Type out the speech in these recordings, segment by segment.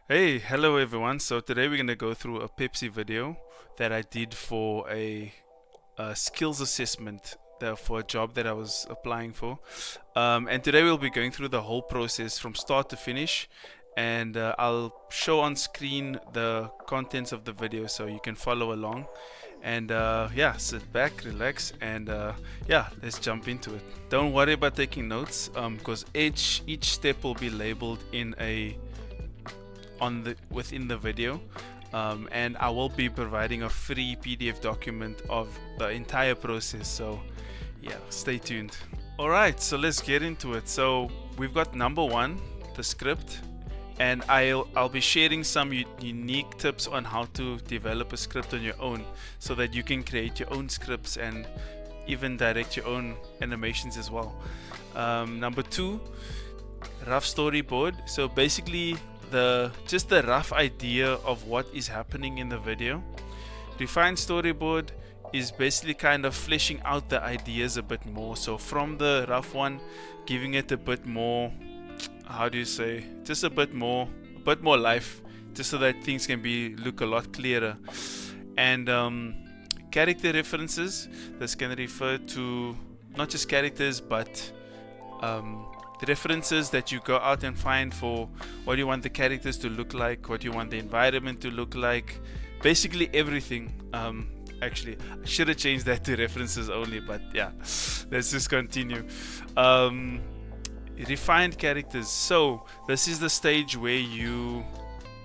Hey, hello everyone. So today we're gonna go through a Pepsi video that I did for a skills assessment for a job that I was applying for. And today we'll be going through the whole process from start to finish, and I'll show on screen the contents of the video so you can follow along. And yeah, sit back, relax, and yeah, let's jump into it. Don't worry about taking notes, because each step will be labeled in a within the video, and I will be providing a free PDF document of the entire process. So yeah, stay tuned. All right, so let's get into it. So we've got number one, the script, and I'll be sharing some unique tips on how to develop a script on your own, so that you can create your own scripts and even direct your own animations as well. Number two, rough storyboard. So basically just the rough idea of what is happening in the video. Refined storyboard is basically kind of fleshing out the ideas a bit more. So from the rough one, giving it a bit more, how do you say, just a bit more life, just so that things can look a lot clearer. And character references, this can refer to not just characters, but the references that you go out and find for what you want the characters to look like, what you want the environment to look like, basically everything. Actually, I should have changed that to references only, but yeah, let's just continue. Refined characters. So this is the stage where you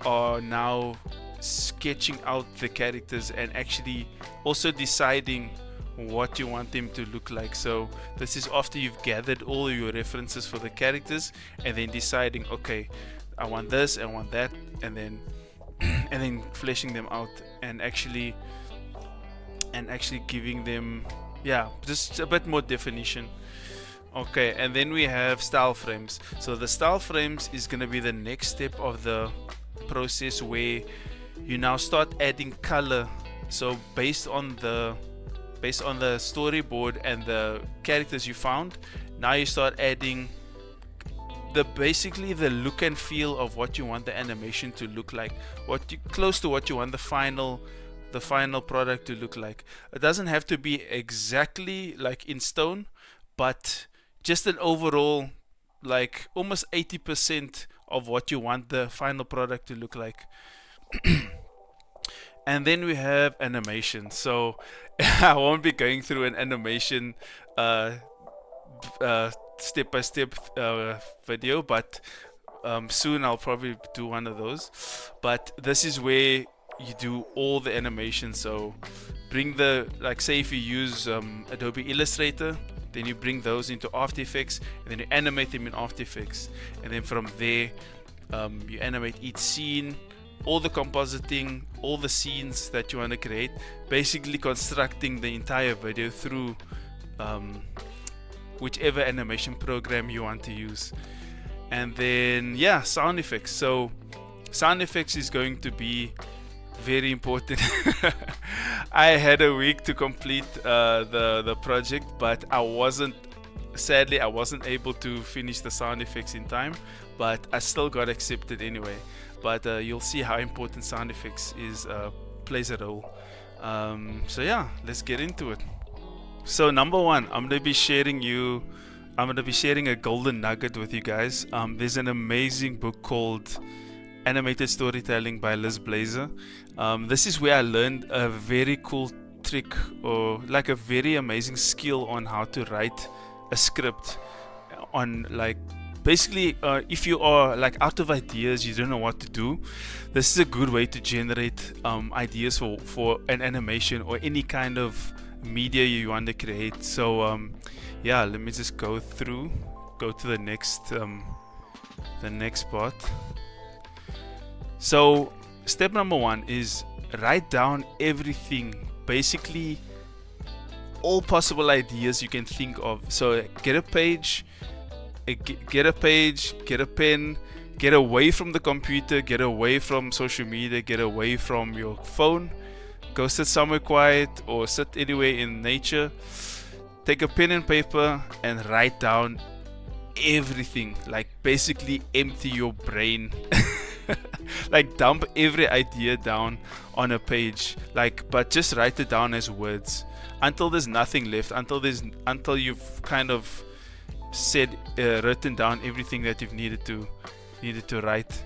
are now sketching out the characters and actually also deciding what you want them to look like. So this is after you've gathered all your references for the characters and then deciding, okay, I want this, I want that, and then and then fleshing them out and actually giving them, yeah, just a bit more definition. Okay, and then we have style frames. So the style frames is going to be the next step of the process, where you now start adding color. So based on the storyboard and the characters you found, now you start adding basically the look and feel of what you want the animation to look like, close to what you want the final product to look like. It doesn't have to be exactly like in stone, but just an overall, like almost 80% of what you want the final product to look like. And then we have animation. So I won't be going through an animation step by step video, but soon I'll probably do one of those. But this is where you do all the animation. So bring like say if you use Adobe Illustrator, then you bring those into After Effects, and then you animate them in After Effects, and then from there you animate each scene, all the compositing, all the scenes that you want to create, basically constructing the entire video through whichever animation program you want to use. And then yeah, sound effects. So sound effects is going to be very important. I had a week to complete the project, but sadly I wasn't able to finish the sound effects in time, but I still got accepted anyway. But you'll see how important sound effects plays a role. So yeah, let's get into it. So number one, I'm gonna be sharing a golden nugget with you guys. There's an amazing book called Animated Storytelling by Liz Blazer. This is where I learned a very cool trick, or like a very amazing skill on how to write a script on, like, basically if you are like out of ideas, you don't know what to do, this is a good way to generate ideas for an animation or any kind of media you want to create. So yeah, let me just go to the next part. So step number one is write down everything, basically all possible ideas you can think of. So get a page, get a pen, get away from the computer, get away from social media, get away from your phone, go sit somewhere quiet or sit anywhere in nature, take a pen and paper and write down everything. Like basically empty your brain like dump every idea down on a page, like, but just write it down as words until there's nothing left, until you've kind of said written down everything that you've needed to write.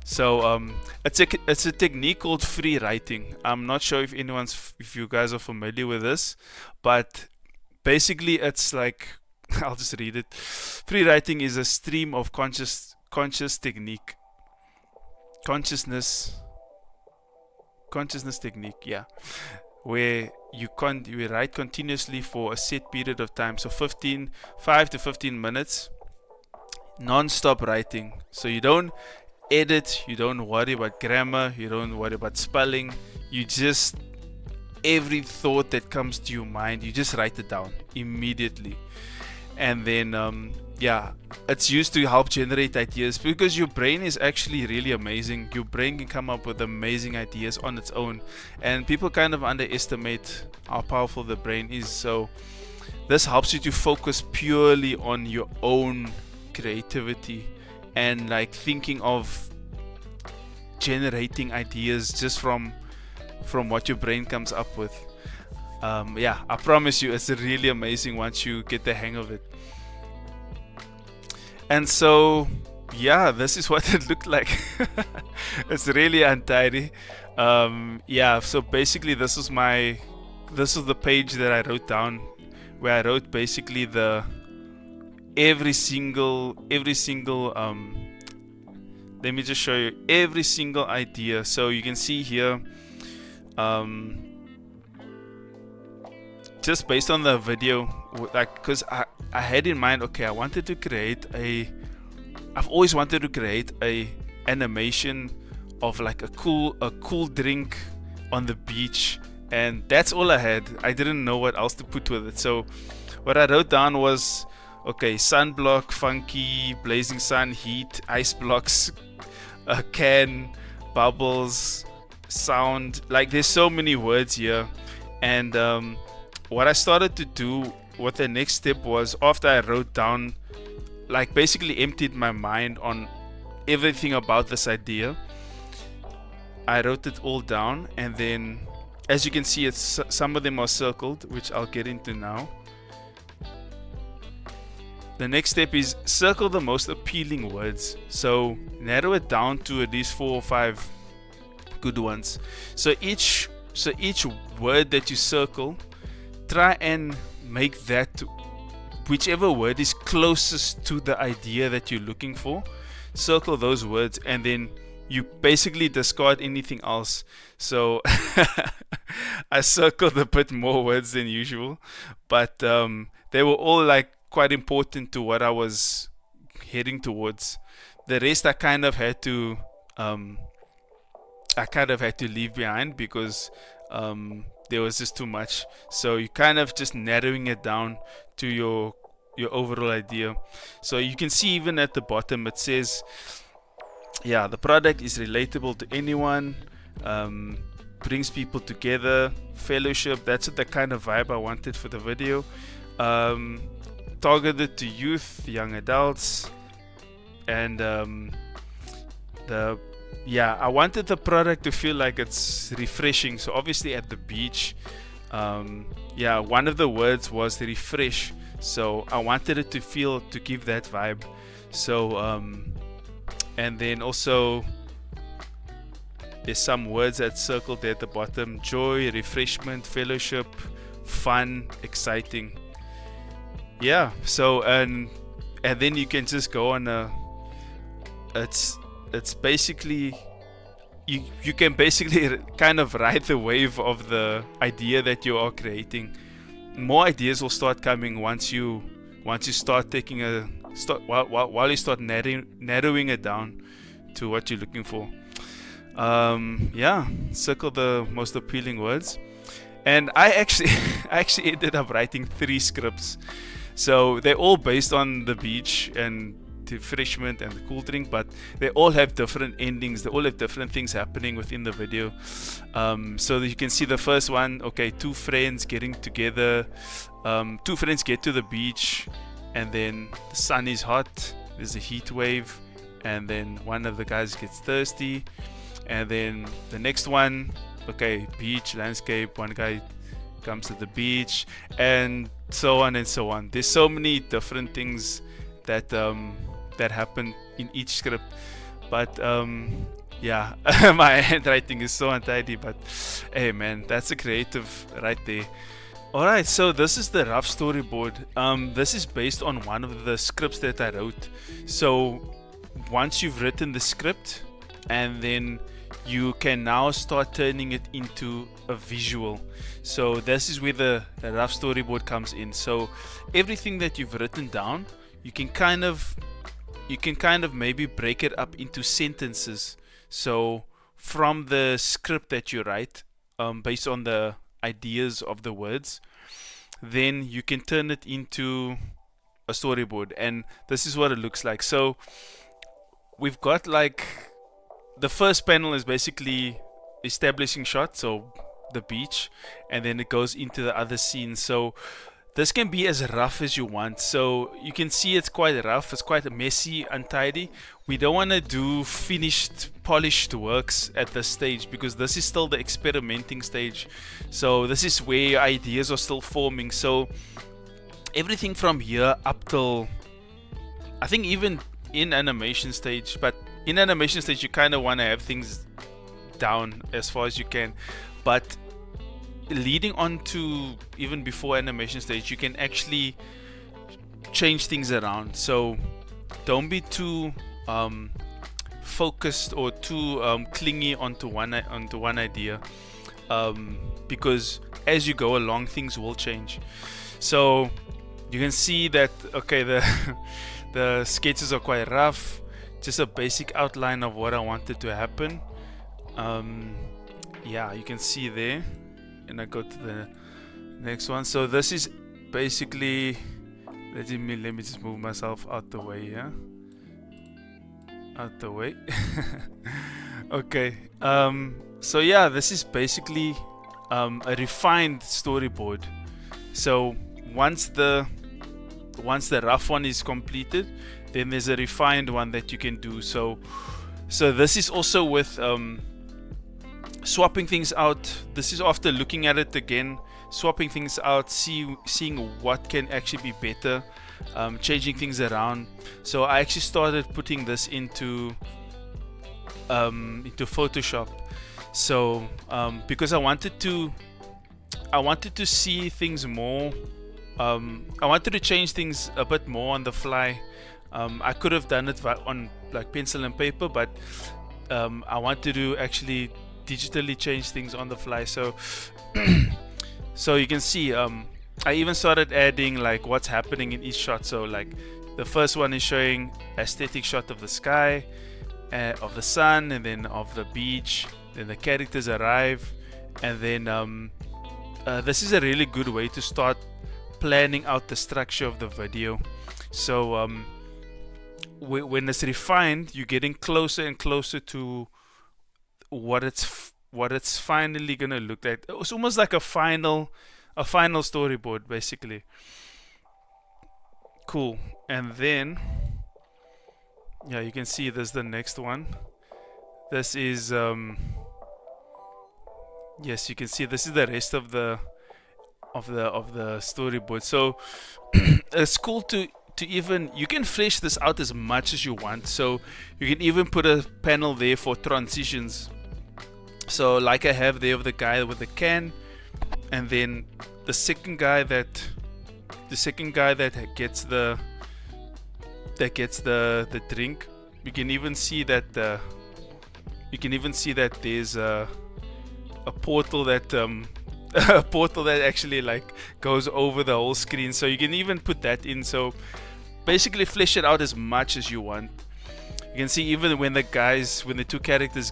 So it's a technique called free writing. I'm not sure if if you guys are familiar with this, but basically it's like I'll just read it. Free writing is a stream of consciousness technique, yeah, where you write continuously for a set period of time, so 5 to 15 minutes non-stop writing. So you don't edit, you don't worry about grammar, you don't worry about spelling, you just, every thought that comes to your mind, you just write it down immediately. And then yeah, it's used to help generate ideas, because your brain is actually really amazing. Your brain can come up with amazing ideas on its own, and people kind of underestimate how powerful the brain is. So this helps you to focus purely on your own creativity and like thinking of generating ideas just from what your brain comes up with. Yeah, I promise you, it's really amazing once you get the hang of it. And so, yeah, this is what it looked like. It's really untidy. Yeah, so basically this is the page that I wrote down, where I wrote basically every single let me just show you every single idea. So you can see here, just based on the video, like, because I had in mind, okay, I've always wanted to create a animation of like a cool drink on the beach, and that's all I had. I didn't know what else to put with it. So what I wrote down was, okay, sunblock, funky, blazing sun, heat, ice blocks, a can, bubbles, sound. Like, there's so many words here. And what I started to do, what the next step was, after I wrote down, like basically emptied my mind on everything about this idea, I wrote it all down. And then, as you can see, some of them are circled, which I'll get into now. The next step is circle the most appealing words. So narrow it down to at least 4 or 5 good ones. So each word that you circle, try and make that, whichever word is closest to the idea that you're looking for, circle those words, and then you basically discard anything else. So I circled a bit more words than usual, but they were all like quite important to what I was heading towards. The rest I kind of had to leave behind, because there was just too much. So you kind of just narrowing it down to your overall idea. So you can see even at the bottom it says, yeah, the product is relatable to anyone, brings people together, fellowship. That's the kind of vibe I wanted for the video. Targeted to youth, young adults, and I wanted the product to feel like it's refreshing. So obviously at the beach, one of the words was refresh. So I wanted it to give that vibe. So and then also there's some words that circled there at the bottom: joy, refreshment, fellowship, fun, exciting. Yeah, so and then you can just go on it's basically you can basically kind of ride the wave of the idea that you are creating. More ideas will start coming once you start while you start narrowing it down to what you're looking for. Circle the most appealing words. And I actually ended up writing 3 scripts. So they're all based on the beach and the refreshment and the cool drink, but they all have different endings. They all have different things happening within the video. So that you can see the first one, okay, 2 friends getting together. 2 friends get to the beach, and then the sun is hot. There's a heat wave, and then one of the guys gets thirsty, and then the next one, okay, beach, landscape, one guy comes to the beach, and so on and so on. There's so many different things that that happen in each script, but yeah, my handwriting is so untidy, but hey man, that's a creative right there. Alright, so this is the rough storyboard. This is based on one of the scripts that I wrote. So once you've written the script, and then you can now start turning it into a visual. So this is where the rough storyboard comes in. So everything that you've written down, you can kind of maybe break it up into sentences. So from the script that you write, based on the ideas of the words, then you can turn it into a storyboard, and this is what it looks like. So we've got like the first panel is basically establishing shot, so the beach, and then it goes into the other scenes. So this can be as rough as you want. So you can see it's quite rough, it's quite messy, untidy. We don't want to do finished, polished works at this stage, because this is still the experimenting stage. So this is where ideas are still forming. So everything from here up till, I think even in animation stage, but in animation stage you kind of want to have things down as far as you can, but leading on to even before animation stage, you can actually change things around. So don't be too focused or too clingy onto one idea, because as you go along, things will change. So you can see that, okay, the sketches are quite rough, just a basic outline of what I wanted to happen. Yeah, you can see there, and I go to the next one. So this is basically, let me just move myself out the way, yeah, out the way. Okay, so yeah, this is basically a refined storyboard. So once the rough one is completed, then there's a refined one that you can do. So this is also with swapping things out. This is after looking at it again, swapping things out, seeing what can actually be better, changing things around. So I actually started putting this into Photoshop. So because I wanted to see things more, I wanted to change things a bit more on the fly. I could have done it on like pencil and paper, but I wanted to actually digitally change things on the fly. So so you can see I even started adding like what's happening in each shot. So like the first one is showing aesthetic shot of the sky, of the sun, and then of the beach. Then the characters arrive, and then this is a really good way to start planning out the structure of the video. So when it's refined, you're getting closer and closer to what it's finally gonna look like. It's almost like a final storyboard, basically. Cool. And then yeah, you can see there's the next one. This is yes, you can see this is the rest of the storyboard. So it's cool to even, you can flesh this out as much as you want. So you can even put a panel there for transitions. So like I have there of the guy with the can, and then the second guy that gets the drink. You can even see that there's a portal that a portal that actually like goes over the whole screen. So you can even put that in. So basically flesh it out as much as you want. You can see even when the two characters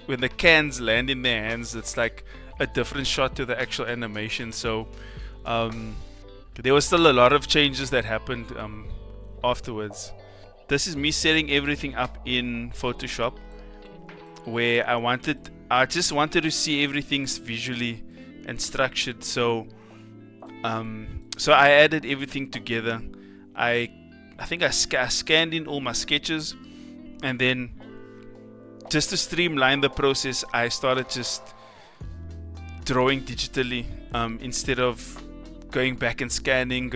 when the cans land in their hands, it's like a different shot to the actual animation. So there was still a lot of changes that happened afterwards. This is me setting everything up in Photoshop, where I just wanted to see everything visually and structured. So so I added everything together. I think I scanned in all my sketches, And then just to streamline the process, I started just drawing digitally instead of going back and scanning,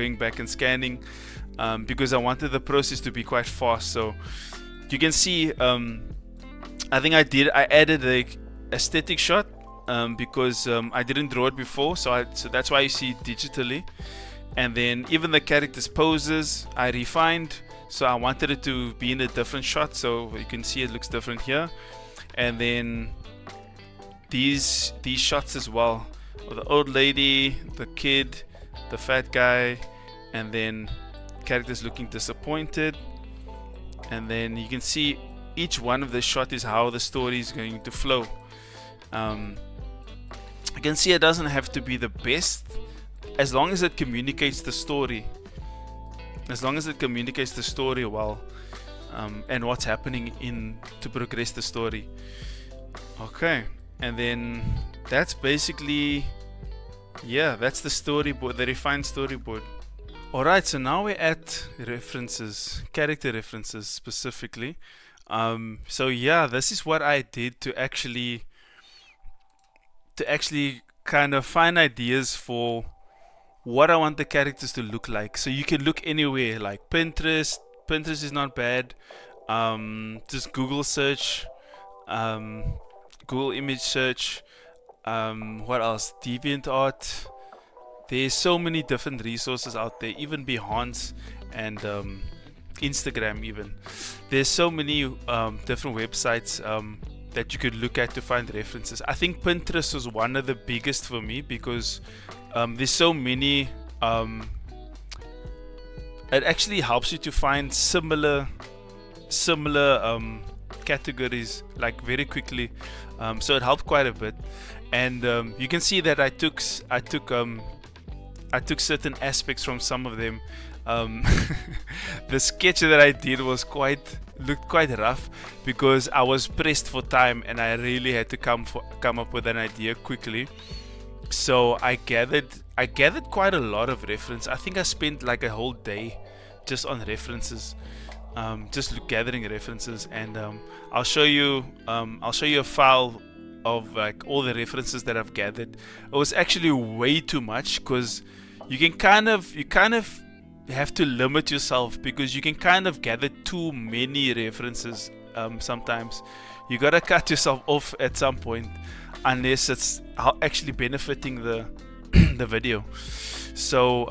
because I wanted the process to be quite fast. So you can see, I think I added the aesthetic shot because I didn't draw it before, so that's why you see it digitally. And then even the characters' poses I refined, so I wanted it to be in a different shot, so you can see it looks different here. And then these shots as well, the old lady, the kid, the fat guy, and then characters looking disappointed. And then you can see each one of the shot is how the story is going to flow. You can see it doesn't have to be the best, as long as it communicates the story. As long as it communicates the story well, and what's happening to progress the story. Okay, and then that's basically, yeah, that's the storyboard, the refined storyboard. Alright, so now we're at references, character references specifically. So yeah, this is what I did to actually kind of find ideas for what I want the characters to look like. So you can look anywhere, like Pinterest is not bad. Just Google search, Google image search, what else, DeviantArt. There's so many different resources out there, even Behance and Instagram even. There's so many different websites that you could look at to find references. I think Pinterest was one of the biggest for me because there's so many. It actually helps you to find similar categories like very quickly. So it helped quite a bit, and you can see that I took certain aspects from some of them. The sketch that I did looked quite rough because I was pressed for time and I really had to come up with an idea quickly. So I gathered quite a lot of reference. I think I spent like a whole day just on references, gathering references, and I'll show you a file of like all the references that I've gathered. It was actually way too much because you kind of have to limit yourself because you can kind of gather too many references. Sometimes you gotta cut yourself off at some point unless it's actually benefiting the the video. So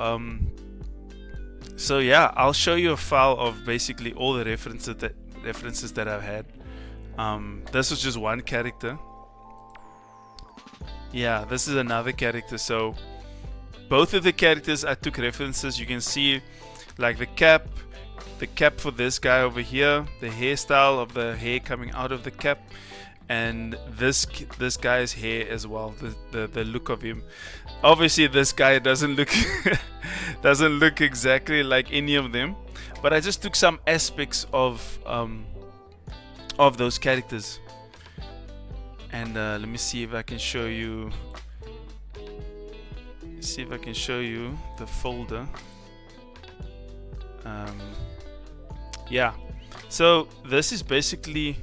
yeah, I'll show you a file of basically all the references that I've had. This was just one character. Yeah, this is another character. So both of the characters I took references. You can see like the cap for this guy over here, the hairstyle of the hair coming out of the cap, and this guy's hair as well, the look of him. Obviously this guy doesn't look exactly like any of them, but I just took some aspects of those characters. And let me see if I can show you the folder. Yeah, so this is basically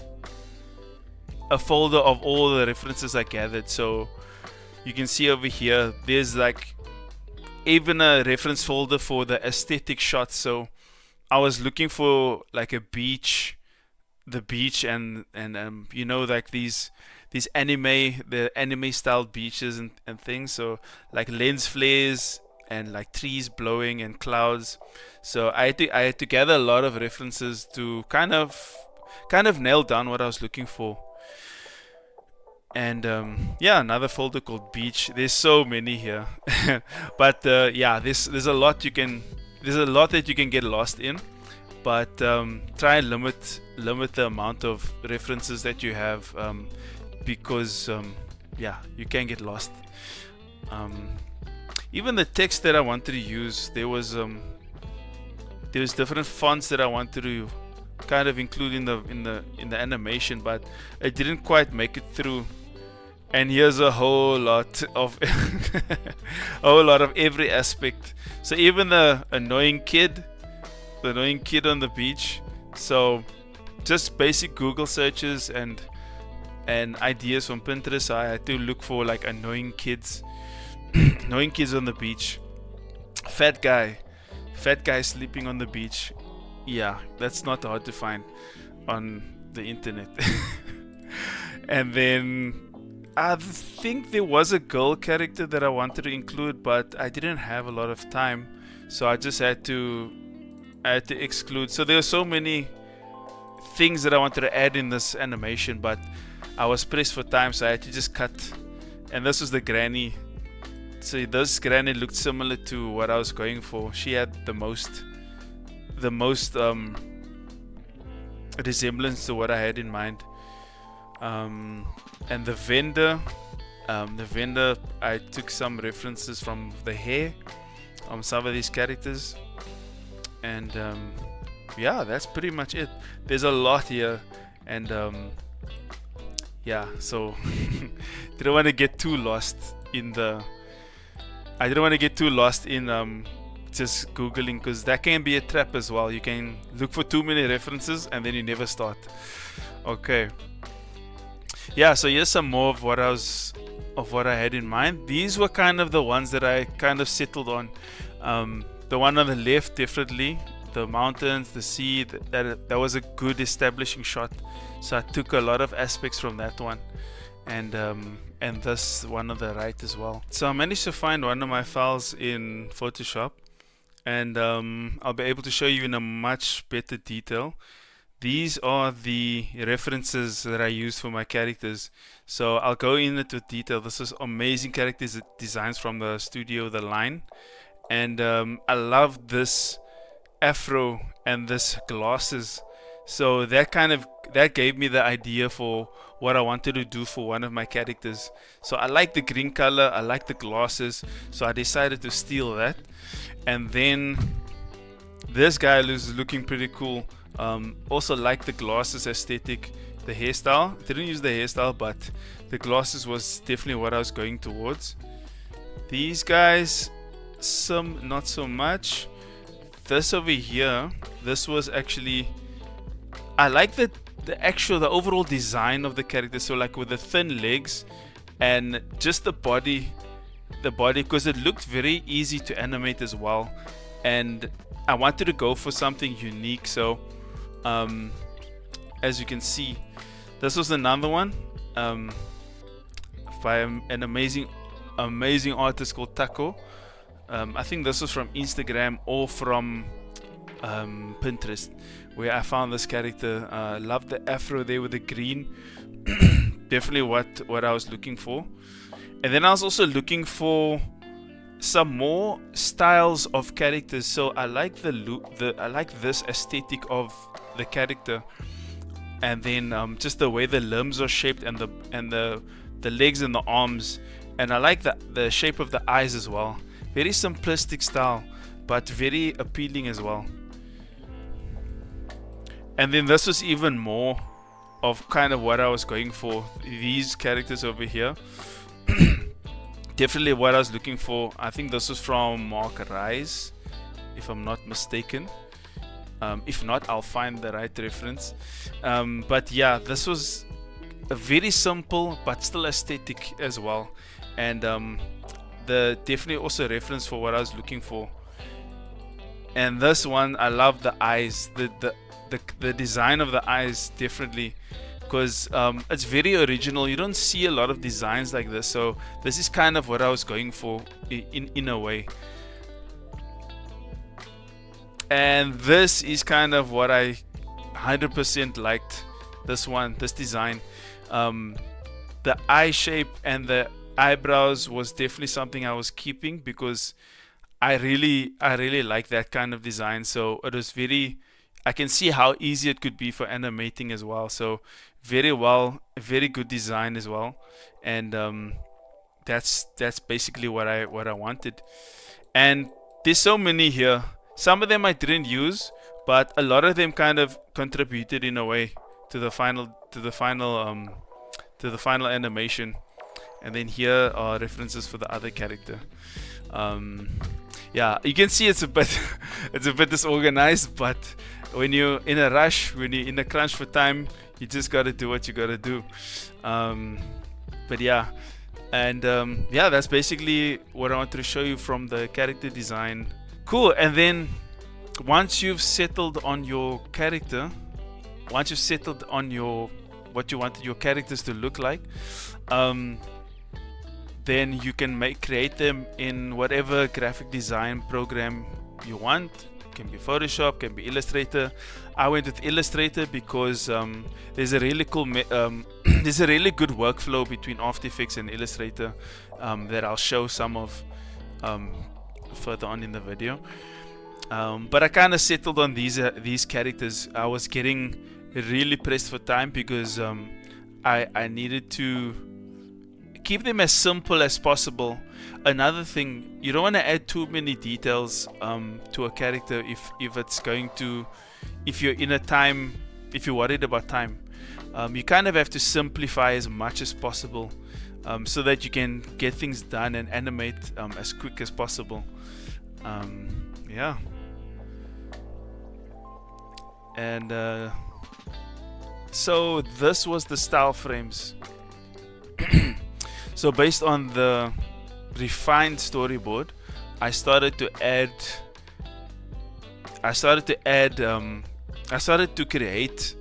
a folder of all the references I gathered. So you can see over here there's like even a reference folder for the aesthetic shots. So I was looking for like the beach and you know, like these anime style beaches and things. So like lens flares and like trees blowing and clouds. So I had to gather a lot of references to kind of nail down what I was looking for. And yeah, another folder called beach. There's so many here, but yeah, there's a lot that you can get lost in. But try and limit the amount of references that you have, because yeah, you can get lost. Even the text that I wanted to use, there was different fonts that I wanted to kind of include in the animation, but it didn't quite make it through. And here's a whole lot of every aspect. So even the annoying kid on the beach. So just basic Google searches and ideas from Pinterest. I had to look for like annoying kids annoying kids on the beach, fat guy sleeping on the beach. Yeah, that's not hard to find on the internet. And then I think there was a girl character that I wanted to include, but I didn't have a lot of time, so I just had to exclude. So there were so many things that I wanted to add in this animation, but I was pressed for time, so I had to just cut. And this was the granny. So this granny looked similar to what I was going for. She had the most resemblance to what I had in mind. And the vendor, I took some references from the hair on some of these characters, and yeah, that's pretty much it. There's a lot here, and yeah, so didn't want to get too lost in just googling, because that can be a trap as well. You can look for too many references and then you never start. Okay, yeah, so here's some more of what I had in mind. These were kind of the ones that I kind of settled on. The one on the left, definitely the mountains, the sea, that was a good establishing shot, so I took a lot of aspects from that one, and this one on the right as well. So I managed to find one of my files in Photoshop, and I'll be able to show you in a much better detail. These are the references that I used for my characters, so I'll go in it with detail. This is amazing characters designs from the studio The Line, and I love this afro and this glasses, so that gave me the idea for what I wanted to do for one of my characters. So I like the green color, I like the glasses, so I decided to steal that. And then this guy is looking pretty cool. Also like the glasses aesthetic, the hairstyle. Didn't use the hairstyle, but the glasses was definitely what I was going towards. These guys, some not so much. This over here, this was actually, I like the overall design of the character. So like with the thin legs and just the body, because it looked very easy to animate as well, and I wanted to go for something unique. So as you can see, this was another one by an amazing artist called Taco. I think this was from Instagram or from Pinterest, where I found this character. Love the afro there with the green. Definitely what I was looking for. And then I was also looking for some more styles of characters. So I like I like this aesthetic of the character, and then just the way the limbs are shaped, and the legs and the arms, and I like the shape of the eyes as well. Very simplistic style, but very appealing as well. And then this was even more of kind of what I was going for. These characters over here, definitely what I was looking for. I think this was from Mark Rise, if I'm not mistaken. If not, I'll find the right reference. But yeah, this was a very simple but still aesthetic as well, and the definitely also reference for what I was looking for. And this one, I love the eyes, the design of the eyes, definitely, because it's very original. You don't see a lot of designs like this, so this is kind of what I was going for in a way. And this is kind of what I 100% liked. This design, the eye shape and the eyebrows was definitely something I was keeping, because I really like that kind of design. So it was I can see how easy it could be for animating as well. So very good design as well. And that's basically what I wanted. And there's so many here. Some of them I didn't use, but a lot of them kind of contributed in a way to the final animation. And then here are references for the other character. Yeah, you can see it's a bit disorganized, but when you're in a rush, when you're in a crunch for time, you just gotta do what you gotta do. But yeah, and yeah, that's basically what I wanted to show you from the character design. Cool. And then once you've settled on your character, once you've settled on what you wanted your characters to look like, then you can create them in whatever graphic design program you want. Can be Photoshop, can be Illustrator. I went with Illustrator because there's a really cool there's a really good workflow between After Effects and Illustrator that I'll show some of further on in the video. But I kind of settled on these characters. I was getting really pressed for time because I needed to keep them as simple as possible. Another thing, you don't want to add too many details to a character if you're in a time, if you're worried about time. You kind of have to simplify as much as possible so that you can get things done and animate as quick as possible. Yeah. And so this was the style frames. So based on the refined storyboard, I started to create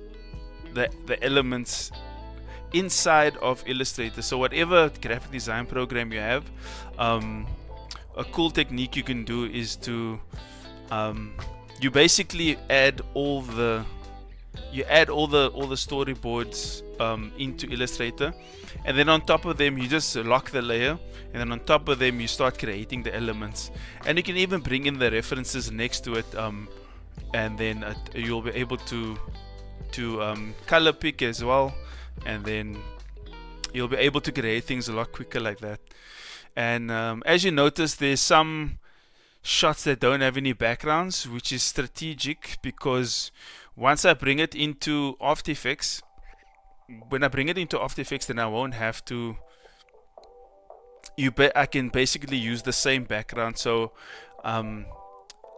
the elements inside of Illustrator. So whatever graphic design program you have, a cool technique you can do is to you basically add all the storyboards into Illustrator, and then on top of them you just lock the layer, and then on top of them you start creating the elements, and you can even bring in the references next to it, and then you'll be able to color pick as well, and then you'll be able to create things a lot quicker like that. And as you notice, there's some shots that don't have any backgrounds, which is strategic, because once I bring it into After Effects, then I won't have to. I can basically use the same background, so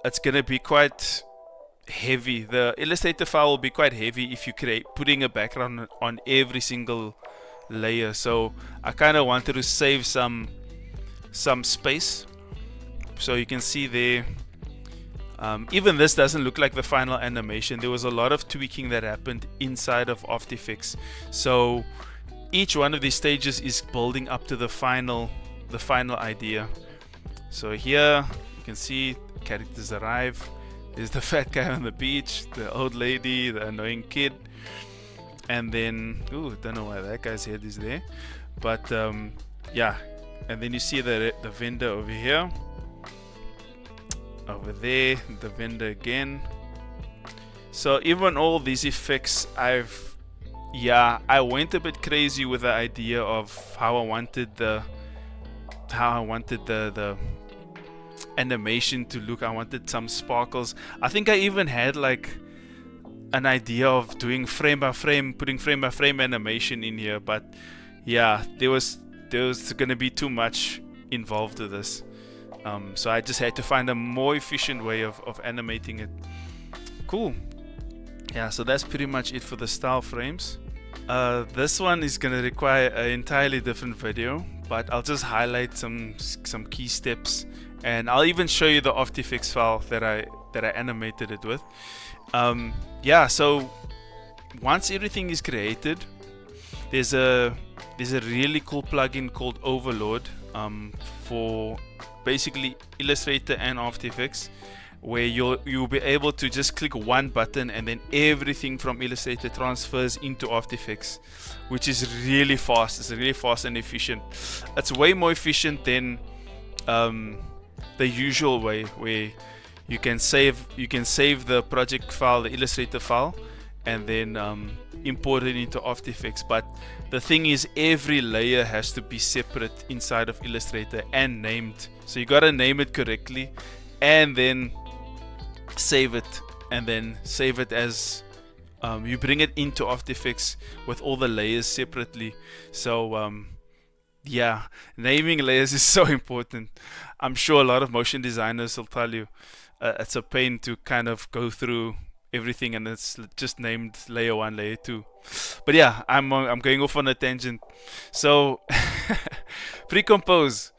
it's gonna be quite heavy. The Illustrator file will be quite heavy if you putting a background on every single layer. So I kind of wanted to save some space. So you can see there, even this doesn't look like the final animation. There was a lot of tweaking that happened inside of After Effects. So each one of these stages is building up to the final idea. So here you can see characters arrive. There's the fat guy on the beach, the old lady, the annoying kid, and then don't know why that guy's head is there, but yeah. And then you see the vendor over here. Over there, the vendor again. So even all these effects, I went a bit crazy with the idea of how I wanted the animation to look. I wanted some sparkles. I think I even had like an idea of doing frame by frame, putting frame by frame animation in here, but yeah, there was gonna be too much involved with this. So I just had to find a more efficient way of animating it. Cool. Yeah, so that's pretty much it for the style frames. This one is going to require an entirely different video, but I'll just highlight some key steps, and I'll even show you the After Effects file that I animated it with. Yeah, so once everything is created, there's a really cool plugin called Overlord for basically Illustrator and After Effects, where you'll be able to just click one button and then everything from Illustrator transfers into After Effects, which is really fast. It's really fast and efficient. It's way more efficient than the usual way, where you can save the project file, the Illustrator file, and then import it into After Effects. But the thing is, every layer has to be separate inside of Illustrator and named. So you gotta name it correctly, and then save it, as you bring it into After Effects with all the layers separately. So yeah, naming layers is so important. I'm sure a lot of motion designers will tell you it's a pain to kind of go through everything, and it's just named layer 1, layer 2. But yeah, I'm going off on a tangent. So pre-compose.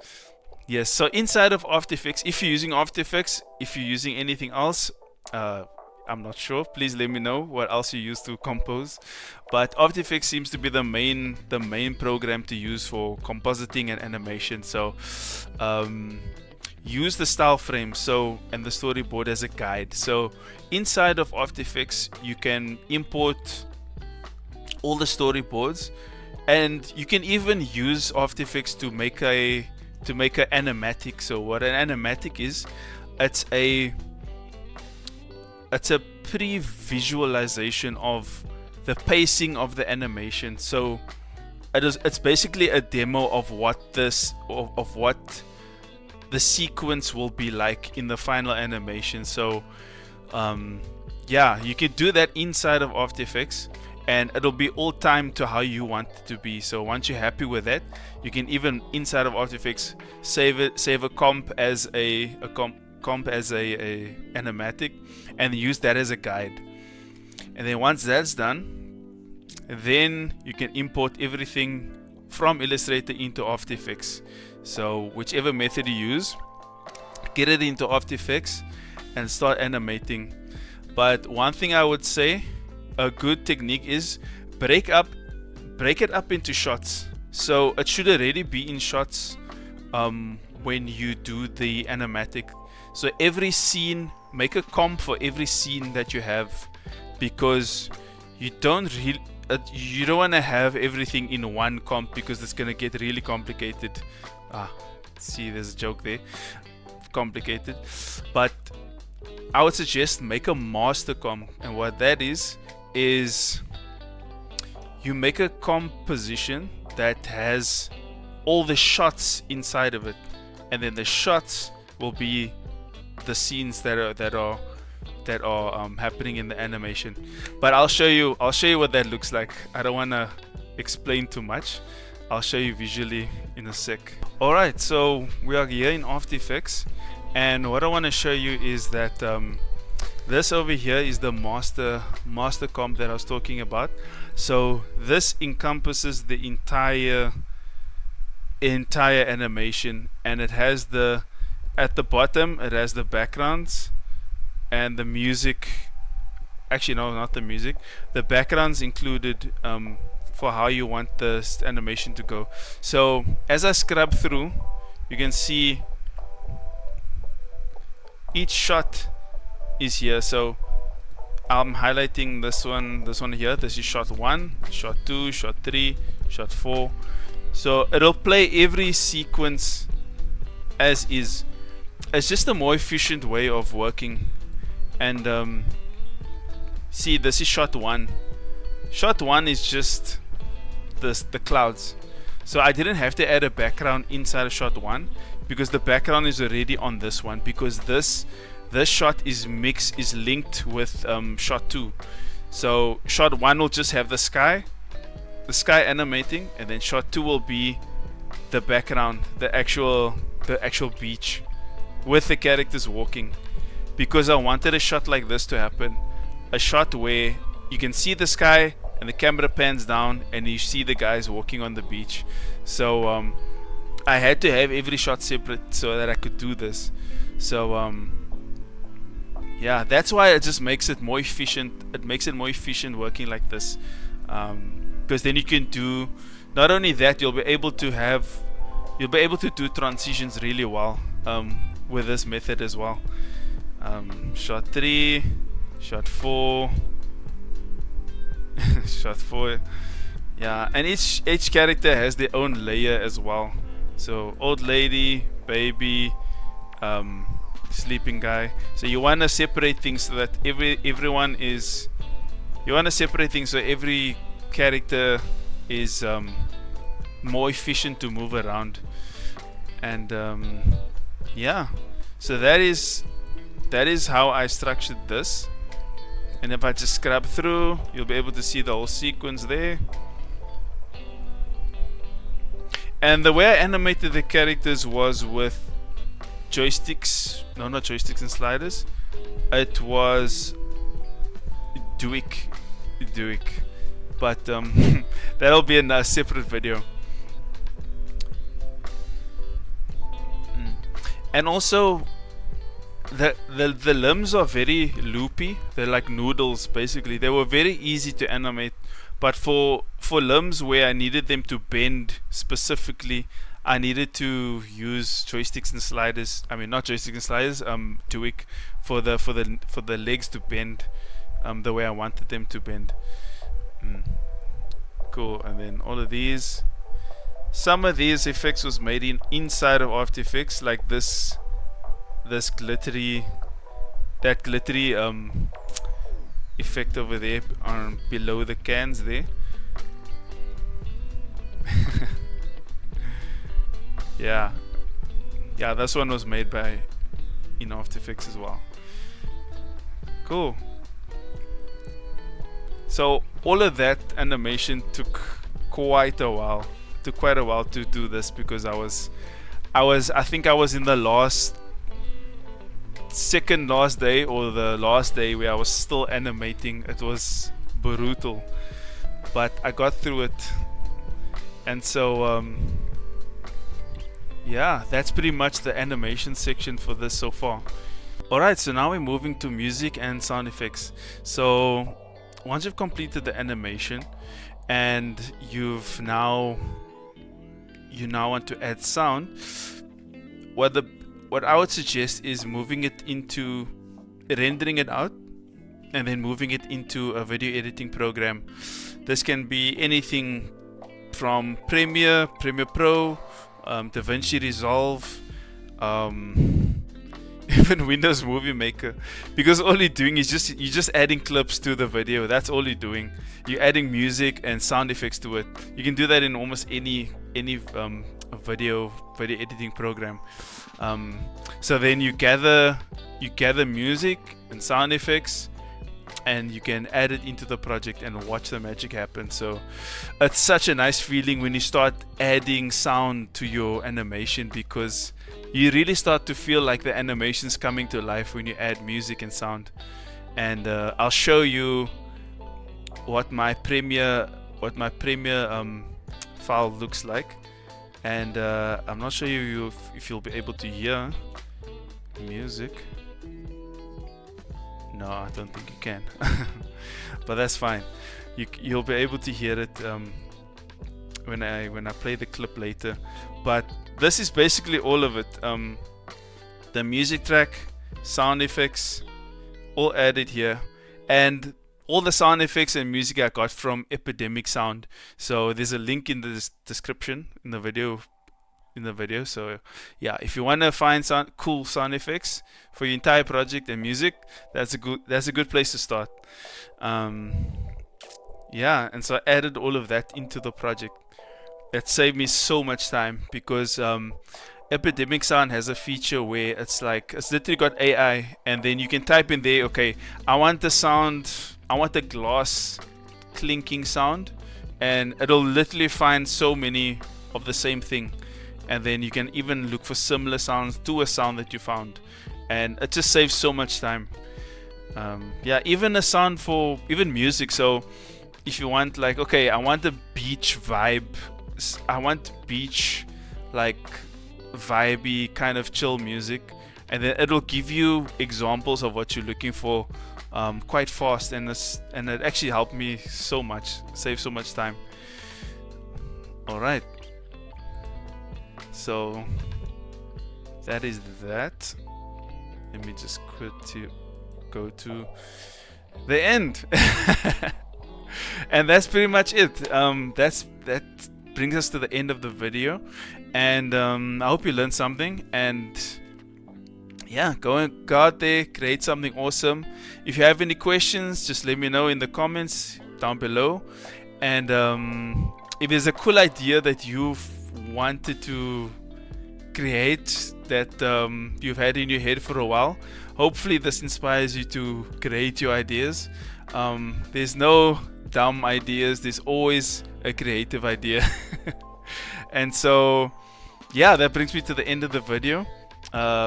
Yes, so inside of After Effects, if you're using After Effects, if you're using anything else, I'm not sure. Please let me know what else you use to compose. But After Effects seems to be the main program to use for compositing and animation. So use the style frame and the storyboard as a guide. So inside of After Effects, you can import all the storyboards, and you can even use After Effects to make an animatic. So what an animatic is, it's a pre-visualization of the pacing of the animation. So it's basically a demo of what the sequence will be like in the final animation. So yeah, you can do that inside of After Effects, and it'll be all timed to how you want it to be. So once you're happy with that, you can even inside of After Effects save a comp as a animatic, and use that as a guide. And then once that's done, then you can import everything from Illustrator into After Effects. So whichever method you use, get it into After Effects and start animating. But one thing I would say, a good technique is break it up into shots. So it should already be in shots when you do the animatic. So every scene, make a comp for every scene that you have, because you don't want to have everything in one comp, because it's gonna get really complicated. See, there's a joke there. Complicated. But I would suggest make a master comp, and what that is you make a composition that has all the shots inside of it, and then the shots will be the scenes that are happening in the animation. But I'll show you what that looks like. I don't want to explain too much. I'll show you visually in a sec. Alright, so we are here in After Effects, and what I want to show you is that this over here is the master comp that I was talking about. So this encompasses the entire animation, and it has at the bottom it has the backgrounds and the music. Actually, no, not the music. The backgrounds included for how you want the animation to go. So as I scrub through, you can see each shot is here. So I'm highlighting this one here. This is shot 1, shot 2, shot 3, shot 4. So it'll play every sequence as is. It's just a more efficient way of working. And see, this is shot 1. Shot 1 is just the clouds. So I didn't have to add a background inside of shot 1, because the background is already on this one, because this shot is linked with shot 2. So shot 1 will just have the sky animating, and then shot 2 will be the background, the actual beach with the characters walking. Because I wanted a shot like this to happen, a shot where you can see the sky and the camera pans down and you see the guys walking on the beach. So I had to have every shot separate so that I could do this. So yeah, that's why it just makes it more efficient. It makes it more efficient working like this, because then you can do, not only that, you'll be able to do transitions really well with this method as well. Shot 3, shot 4, shot 4. Yeah, and each character has their own layer as well. So old lady, baby, sleeping guy. So you want to separate things so that everyone is. You want to separate things so every character is more efficient to move around. And yeah, so that is how I structured this. And if I just scrub through, you'll be able to see the whole sequence there. And the way I animated the characters was with joysticks. No, not joysticks and sliders. It was vidIQ, but that'll be in a separate video. And also the limbs are very loopy. They're like noodles basically. They were very easy to animate, but for limbs where I needed them to bend specifically, I needed to use joysticks and sliders. I mean, not joysticks and sliders, vidIQ for the legs to bend the way I wanted them to bend. Cool. And then all of these, some of these effects was made inside of After Effects, like this glittery effect over there below the cans there. yeah, this one was made in After Effects as well. Cool. So all of that animation took quite a while to do this, because I think I was in the second last day or the last day where I was still animating. It was brutal, but I got through it. And so yeah, that's pretty much the animation section for this so far. Alright, so now we're moving to music and sound effects. So once you've completed the animation and you now want to add sound, what I would suggest is moving it into rendering it out and then moving it into a video editing program. This can be anything from Premiere Pro, DaVinci Resolve, even Windows Movie Maker, because all you're doing is you're just adding clips to the video. That's all you're doing. You're adding music and sound effects to it. You can do that in almost any video editing program. So then you gather music and sound effects, and you can add it into the project and watch the magic happen. So it's such a nice feeling when you start adding sound to your animation, because you really start to feel like the animation's coming to life when you add music and sound. And I'll show you what my Premiere file looks like. And I'm not sure if you'll be able to hear music. No, I don't think you can. But that's fine. You'll be able to hear it when I play the clip later. But this is basically all of it. The music track, sound effects, all added here, and all the sound effects and music I got from Epidemic Sound. So there's a link in the description in the video. So yeah, if you want to find cool sound effects for your entire project and music, that's a good place to start. Yeah, and so I added all of that into the project. That saved me so much time, because Epidemic Sound has a feature where it's literally got AI, and then you can type in there, okay, I want the glass clinking sound, and it'll literally find so many of the same thing. And then you can even look for similar sounds to a sound that you found, and it just saves so much time. Yeah, even a sound for music. So if you want, like, okay, I want a beach vibe, I want beach vibey kind of chill music, and then it'll give you examples of what you're looking for quite fast, and it actually helped me so much, save so much time. Alright, so that is that. Let me just go to the end. And that's pretty much it. That brings us to the end of the video, and I hope you learned something. And yeah, go out there, create something awesome. If you have any questions, just let me know in the comments down below. And if there's a cool idea that you've wanted to create, that you've had in your head for a while, hopefully this inspires you to create your ideas. There's no dumb ideas, there's always a creative idea. And so yeah, that brings me to the end of the video.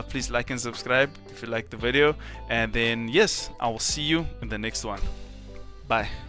Please like and subscribe if you like the video, and then yes, I will see you in the next one. Bye.